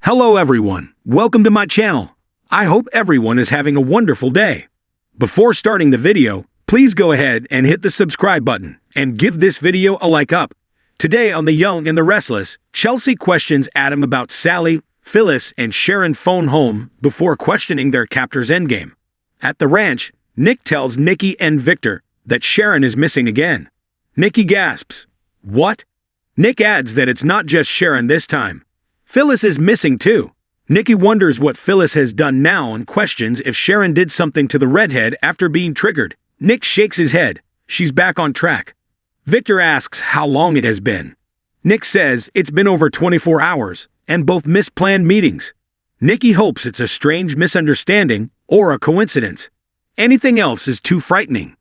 Hello everyone, welcome to my channel. I hope everyone is having a wonderful day. Before starting the video, please go ahead and hit the subscribe button and give this video a like up. Today on The Young and the Restless, Chelsea questions Adam about Sally, Phyllis, and Sharon phone home before questioning their captor's endgame. At the ranch, Nick tells Nikki and Victor that Sharon is missing again. Nikki gasps. What? Nick adds that it's not just Sharon this time. Phyllis is missing too. Nikki wonders what Phyllis has done now and questions if Sharon did something to the redhead after being triggered. Nick shakes his head. She's back on track. Victor asks how long it has been. Nick says it's been over 24 hours and both missed planned meetings. Nikki hopes it's a strange misunderstanding or a coincidence. Anything else is too frightening.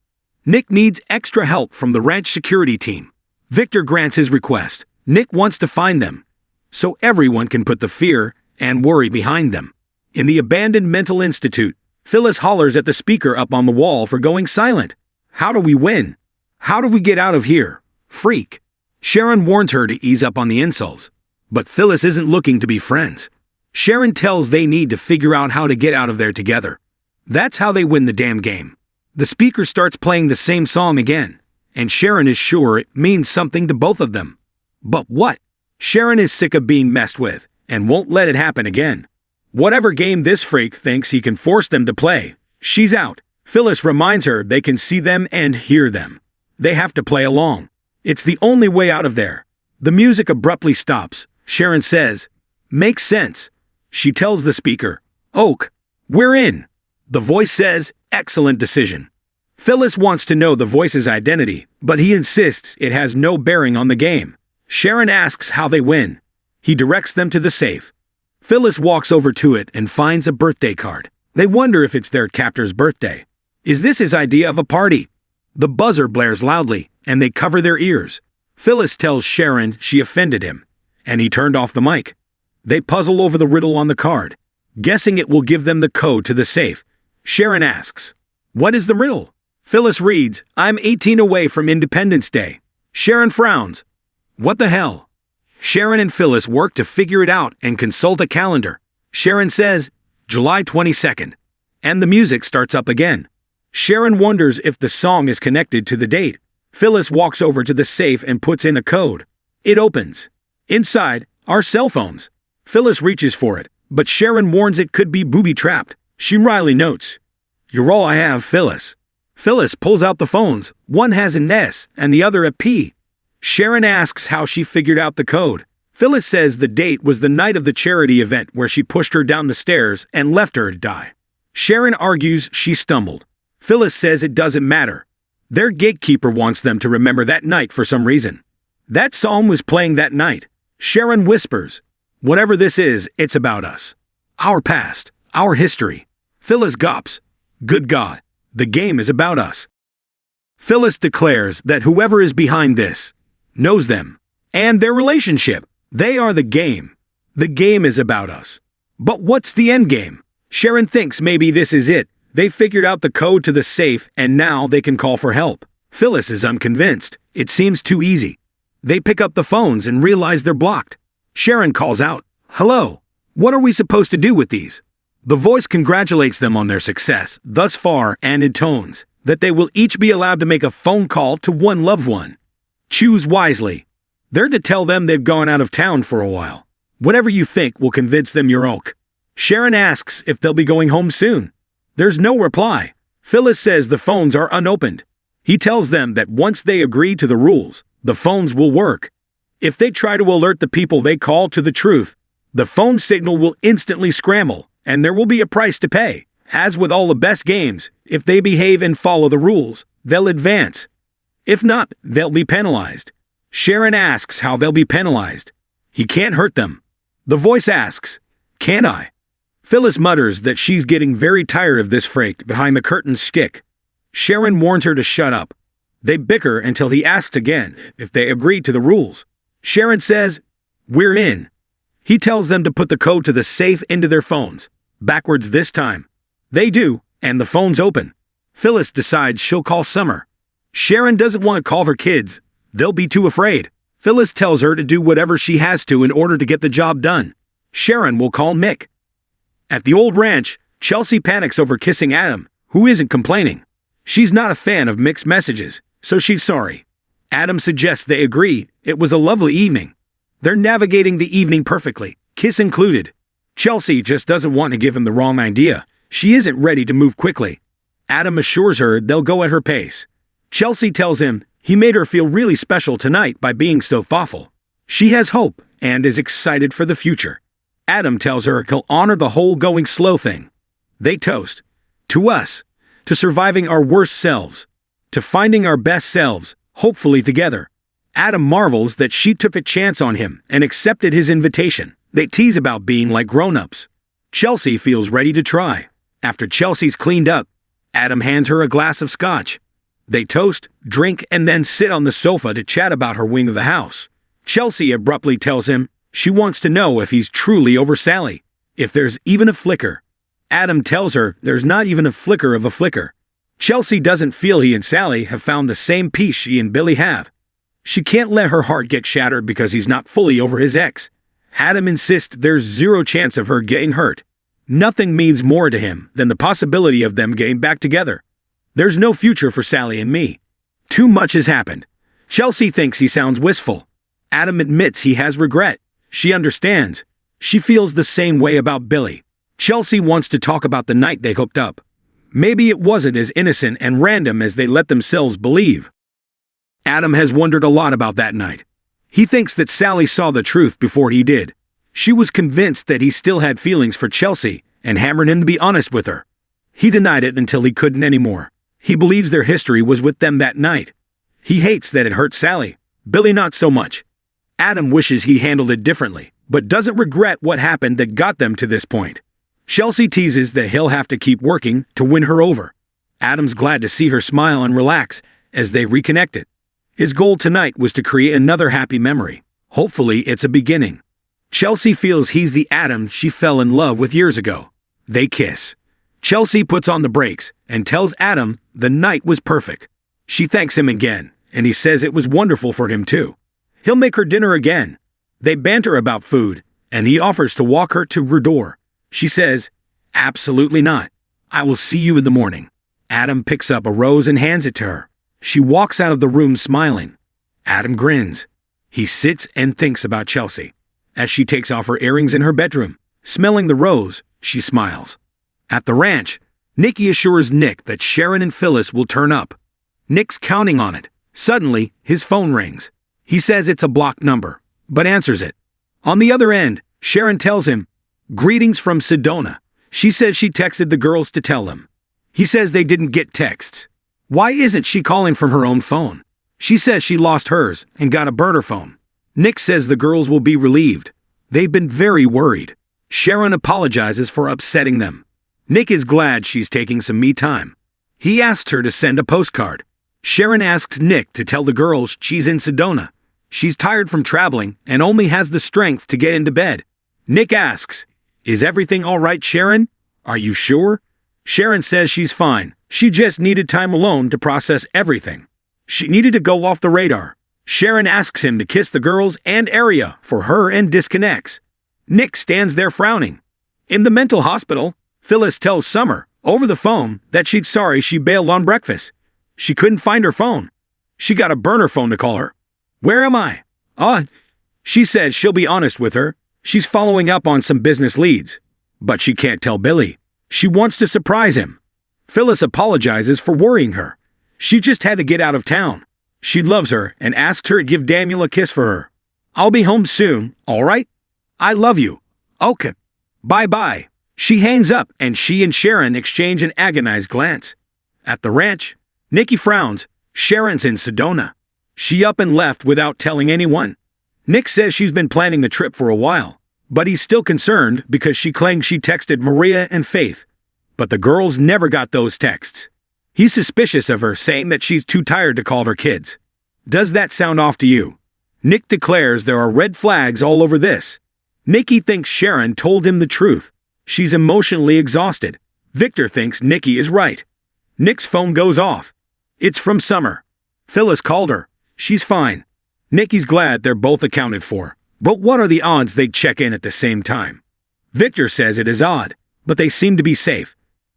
Nick needs extra help from the ranch security team. Victor grants his request. Nick wants to find them, so everyone can put the fear and worry behind them. In the abandoned mental institute, Phyllis hollers at the speaker up on the wall for going silent. How do we win? How do we get out of here? Freak. Sharon warns her to ease up on the insults, but Phyllis isn't looking to be friends. Sharon tells they need to figure out how to get out of there together. That's how they win the damn game. The speaker starts playing the same song again, and Sharon is sure it means something to both of them. But what? Sharon is sick of being messed with and won't let it happen again. Whatever game this freak thinks he can force them to play, she's out. Phyllis reminds her they can see them and hear them. They have to play along. It's the only way out of there. The music abruptly stops. Sharon says, "Makes sense." She tells the speaker, "Oak, we're in." The voice says, "Excellent decision." Phyllis wants to know the voice's identity, but he insists it has no bearing on the game. Sharon asks how they win. He directs them to the safe. Phyllis walks over to it and finds a birthday card. They wonder if it's their captor's birthday. Is this his idea of a party? The buzzer blares loudly, and they cover their ears. Phyllis tells Sharon she offended him, and he turned off the mic. They puzzle over the riddle on the card, guessing it will give them the code to the safe. Sharon asks, "What is the riddle?" Phyllis reads, "I'm 18 away from Independence Day." Sharon frowns. What the hell? Sharon and Phyllis work to figure it out and consult a calendar. Sharon says, July 22nd, and the music starts up again. Sharon wonders if the song is connected to the date. Phyllis walks over to the safe and puts in a code. It opens. Inside are cell phones. Phyllis reaches for it, but Sharon warns it could be booby-trapped. She wryly notes, "You're all I have, Phyllis." Phyllis pulls out the phones. One has an S and the other a P. Sharon asks how she figured out the code. Phyllis says the date was the night of the charity event where she pushed her down the stairs and left her to die. Sharon argues she stumbled. Phyllis says it doesn't matter. Their gatekeeper wants them to remember that night for some reason. That song was playing that night. Sharon whispers, "Whatever this is, it's about us. Our past, our history." Phyllis gulps. Good God, the game is about us. Phyllis declares that whoever is behind this knows them and their relationship. They are the game. The game is about us. But what's the end game? Sharon thinks maybe this is it. They figured out the code to the safe and now they can call for help. Phyllis is unconvinced. It seems too easy. They pick up the phones and realize they're blocked. Sharon calls out, "Hello, what are we supposed to do with these?" The voice congratulates them on their success thus far and intones that they will each be allowed to make a phone call to one loved one. Choose wisely. They're to tell them they've gone out of town for a while. Whatever you think will convince them you're Oak. Sharon asks if they'll be going home soon. There's no reply. Phyllis says the phones are unopened. He tells them that once they agree to the rules, the phones will work. If they try to alert the people they call to the truth, the phone signal will instantly scramble, and there will be a price to pay. As with all the best games, if they behave and follow the rules, they'll advance. If not, they'll be penalized. Sharon asks how they'll be penalized. He can't hurt them. The voice asks, "Can't I?" Phyllis mutters that she's getting very tired of this freak behind the curtain shtick. Sharon warns her to shut up. They bicker until he asks again if they agree to the rules. Sharon says, "We're in." He tells them to put the code to the safe into their phones. Backwards this time. They do, and the phones open. Phyllis decides she'll call Summer. Sharon doesn't want to call her kids. They'll be too afraid. Phyllis tells her to do whatever she has to in order to get the job done. Sharon will call Nick. At the old ranch, Chelsea panics over kissing Adam, who isn't complaining. She's not a fan of mixed messages, so she's sorry. Adam suggests they agree. It was a lovely evening. They're navigating the evening perfectly, kiss included. Chelsea just doesn't want to give him the wrong idea. She isn't ready to move quickly. Adam assures her they'll go at her pace. Chelsea tells him he made her feel really special tonight by being so thoughtful. She has hope and is excited for the future. Adam tells her he'll honor the whole going slow thing. They toast. To us. To surviving our worst selves. To finding our best selves, hopefully together. Adam marvels that she took a chance on him and accepted his invitation. They tease about being like grown-ups. Chelsea feels ready to try. After Chelsea's cleaned up, Adam hands her a glass of scotch. They toast, drink, and then sit on the sofa to chat about her wing of the house. Chelsea abruptly tells him she wants to know if he's truly over Sally, if there's even a flicker. Adam tells her there's not even a flicker of a flicker. Chelsea doesn't feel he and Sally have found the same peace she and Billy have. She can't let her heart get shattered because he's not fully over his ex. Adam insists there's zero chance of her getting hurt. Nothing means more to him than the possibility of them getting back together. There's no future for Sally and me. Too much has happened. Chelsea thinks he sounds wistful. Adam admits he has regret. She understands. She feels the same way about Billy. Chelsea wants to talk about the night they hooked up. Maybe it wasn't as innocent and random as they let themselves believe. Adam has wondered a lot about that night. He thinks that Sally saw the truth before he did. She was convinced that he still had feelings for Chelsea and hammered him to be honest with her. He denied it until he couldn't anymore. He believes their history was with them that night. He hates that it hurt Sally. Billy not so much. Adam wishes he handled it differently, but doesn't regret what happened that got them to this point. Chelsea teases that he'll have to keep working to win her over. Adam's glad to see her smile and relax as they reconnected. His goal tonight was to create another happy memory. Hopefully it's a beginning. Chelsea feels he's the Adam she fell in love with years ago. They kiss. Chelsea puts on the brakes and tells Adam the night was perfect. She thanks him again, and he says it was wonderful for him too. He'll make her dinner again. They banter about food, and he offers to walk her to her door. She says, "Absolutely not. I will see you in the morning." Adam picks up a rose and hands it to her. She walks out of the room smiling. Adam grins. He sits and thinks about Chelsea. As she takes off her earrings in her bedroom, smelling the rose, she smiles. At the ranch, Nikki assures Nick that Sharon and Phyllis will turn up. Nick's counting on it. Suddenly, his phone rings. He says it's a blocked number, but answers it. On the other end, Sharon tells him, "Greetings from Sedona." She says she texted the girls to tell them. He says they didn't get texts. Why isn't she calling from her own phone? She says she lost hers and got a burner phone. Nick says the girls will be relieved. They've been very worried. Sharon apologizes for upsetting them. Nick is glad she's taking some me time. He asks her to send a postcard. Sharon asks Nick to tell the girls she's in Sedona. She's tired from traveling and only has the strength to get into bed. Nick asks, "Is everything all right, Sharon? Are you sure?" Sharon says she's fine. She just needed time alone to process everything. She needed to go off the radar. Sharon asks him to kiss the girls and area for her and disconnects. Nick stands there frowning. In the mental hospital, Phyllis tells Summer, over the phone, that she's sorry she bailed on breakfast. She couldn't find her phone. She got a burner phone to call her. "Where am I?" She says she'll be honest with her. She's following up on some business leads. But she can't tell Billy. She wants to surprise him. Phyllis apologizes for worrying her. She just had to get out of town. She loves her and asks her to give Daniel a kiss for her. "I'll be home soon, all right? I love you." "Okay. Bye-bye." She hangs up and she and Sharon exchange an agonized glance. At the ranch, Nikki frowns. Sharon's in Sedona. She up and left without telling anyone. Nick says she's been planning the trip for a while, but he's still concerned because she claims she texted Maria and Faith. But the girls never got those texts. He's suspicious of her, saying that she's too tired to call her kids. Does that sound off to you? Nick declares there are red flags all over this. Nikki thinks Sharon told him the truth. She's emotionally exhausted. Victor thinks Nikki is right. Nick's phone goes off. It's from Summer. Phyllis called her. She's fine. Nikki's glad they're both accounted for. But what are the odds they'd check in at the same time? Victor says it is odd, but they seem to be safe.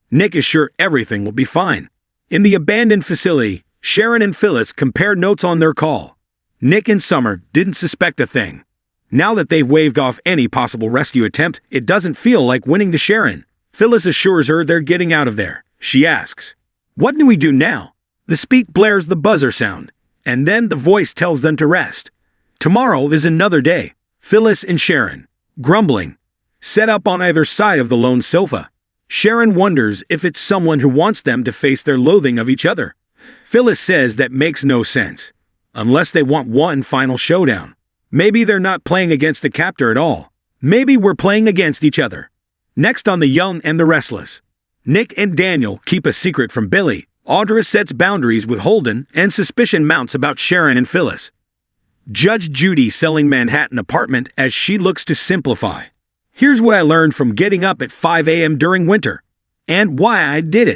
Nick is sure everything will be fine. In the abandoned facility, Sharon and Phyllis compared notes on their call. Nick and Summer didn't suspect a thing. Now that they've waved off any possible rescue attempt, it doesn't feel like winning to Sharon. Phyllis assures her they're getting out of there. She asks, "What do we do now?" The speak blares the buzzer sound, and then the voice tells them to rest. Tomorrow is another day. Phyllis and Sharon, grumbling, set up on either side of the lone sofa. Sharon wonders if it's someone who wants them to face their loathing of each other. Phyllis says that makes no sense, unless they want one final showdown. Maybe they're not playing against the captor at all. Maybe we're playing against each other. Next on The Young and the Restless. Nick and Daniel keep a secret from Billy. Audra sets boundaries with Holden, and suspicion mounts about Sharon and Phyllis. Judge Judy selling Manhattan apartment as she looks to simplify. Here's what I learned from getting up at 5 a.m. during winter, and why I did it.